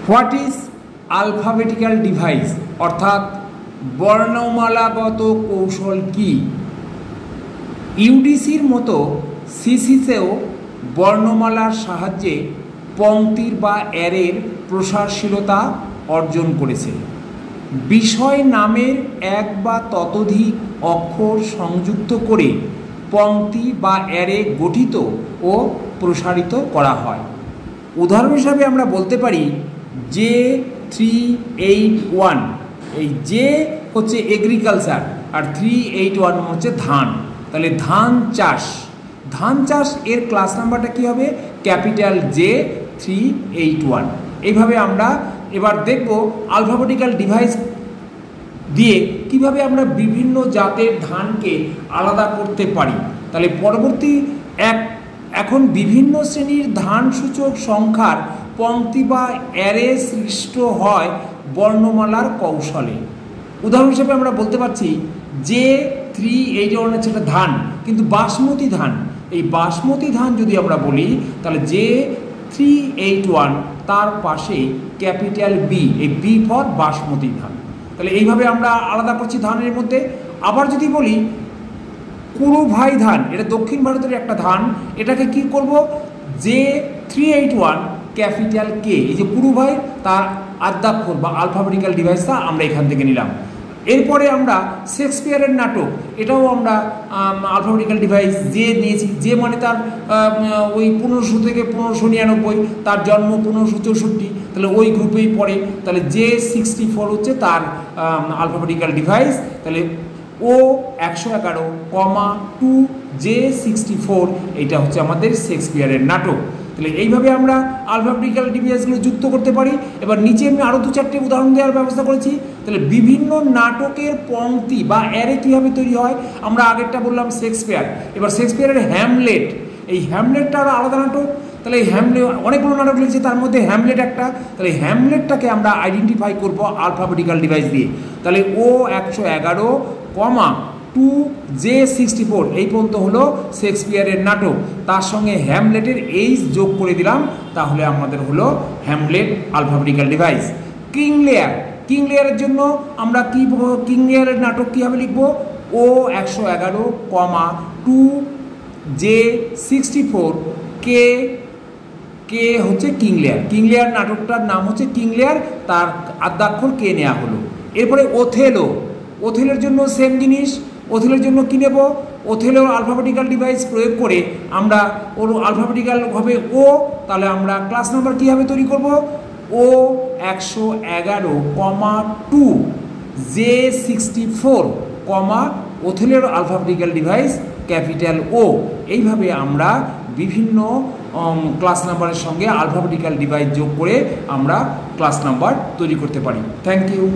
What is alphabetical device অর্থাৎ বর্ণমালাগত কৌশল কি? ইউডিসির মতো সিসিসেও বর্ণমালার সাহায্যে পংক্তির বা অ্যারের প্রসারশীলতা অর্জন করেছে। বিষয় নামের এক বা ততোধিক অক্ষর সংযুক্ত করে পংক্তি বা অ্যারে গঠিত ও প্রসারিত করা হয়। উদাহরণ হিসাবে আমরা বলতে পারি J381, এই জে হচ্ছে এগ্রিকালচার আর 381 হচ্ছে ধান। তাহলে ধান চাষ, ধান চাষ এর ক্লাস নাম্বারটা কী হবে? Capital J381। এইভাবে আমরা এবার দেখব আলফাবেটিক্যাল ডিভাইস দিয়ে কিভাবে আমরা বিভিন্ন জাতের ধানকে আলাদা করতে পারি। তাহলে পরবর্তী এখন বিভিন্ন শ্রেণীর ধান সূচক সংখ্যার পংক্তি বা অ্যারে সৃষ্ট হয় বর্ণমালার কৌশলে। উদাহরণ হিসেবে আমরা বলতে পারছি J381 হচ্ছে একটা ধান, কিন্তু বাসমতি ধান, এই বাসমতি ধান যদি আমরা বলি তাহলে J381 তার পাশে ক্যাপিটাল বি, এই বি ফর বাসমতি ধান। তাহলে এইভাবে আমরা আলাদা করছি ধানের মধ্যে। আবার যদি বলি কুরুভাই ধান, এটা দক্ষিণ ভারতের একটা ধান, এটাকে কি করব? J381 ক্যাপিটাল কে, এই যে কুরুভাই তার আদ্যাক্ষর বা আলফাবেটিক্যাল ডিভাইসটা আমরা এখান থেকে নিলাম। এরপরে আমরা শেক্সপিয়ারের নাটক, এটাও আমরা আলফাবেটিক্যাল ডিভাইস যে নিয়েছি। যে মানে তার ওই 1500 থেকে 1599, তার জন্ম 1564, তাহলে ওই গ্রুপেই পড়ে। তাহলে J64 হচ্ছে তার আলফাবেটিক্যাল ডিভাইস। তাহলে O111, 2J64 এটা হচ্ছে আমাদের শেক্সপিয়ারের নাটক। তাহলে এইভাবে আমরা আলফাবেটিক্যাল ডিভাইসগুলো যুক্ত করতে পারি। এবার নিচে আমি আরও 2-4টে উদাহরণ দেওয়ার ব্যবস্থা করেছি। তাহলে বিভিন্ন নাটকের পংক্তি বা অ্যারে কীভাবে তৈরি হয়, আমরা আগেরটা বললাম শেক্সপিয়ার। এবার শেক্সপিয়ারের হ্যামলেট, এই হ্যামলেটটা আরও আলাদা নাটক। তাহলে এই হ্যামলেট অনেকগুলো নাটক লিখেছে, তার মধ্যে হ্যামলেট একটা। তাহলে হ্যামলেটটাকে আমরা আইডেন্টিফাই করব আলফাবেটিক্যাল ডিভাইস দিয়ে। তাহলে O111, 2J64 এই পর্যন্ত হলো শেক্সপিয়ারের নাটক। তার সঙ্গে হ্যামলেটের এইচ যোগ করে দিলাম, তাহলে আমাদের হলো Hamlet alphabetical device. King Lear, king লেয়ারের জন্য আমরা কি কিং লেয়ারের নাটক কীভাবে লিখব? O111, 2J64 কে হচ্ছে কিং লেয়ার। কিং লেয়ার নাটকটার নাম হচ্ছে কিং লেয়ার, তার আদ্যাক্ষর কে নেওয়া হলো। এরপরে ওথেলো, ওথেলোর জন্য সেম জিনিস। ওথেলোর জন্য কী নেব? ওথেলো আলফাবেটিক্যাল ডিভাইস প্রয়োগ করে আমরা ওর আলফাবেটিক্যাল হবে ও, তাহলে আমরা ক্লাস নাম্বার কীভাবে তৈরি করব? O111, 2J64, ওথেলোর alphabetical device capital ও। এইভাবে আমরা বিভিন্ন ক্লাস নাম্বারের সঙ্গে আলফাবেটিক্যাল ডিভাইস যোগ করে আমরা ক্লাস নাম্বার তৈরি করতে পারি। Thank you.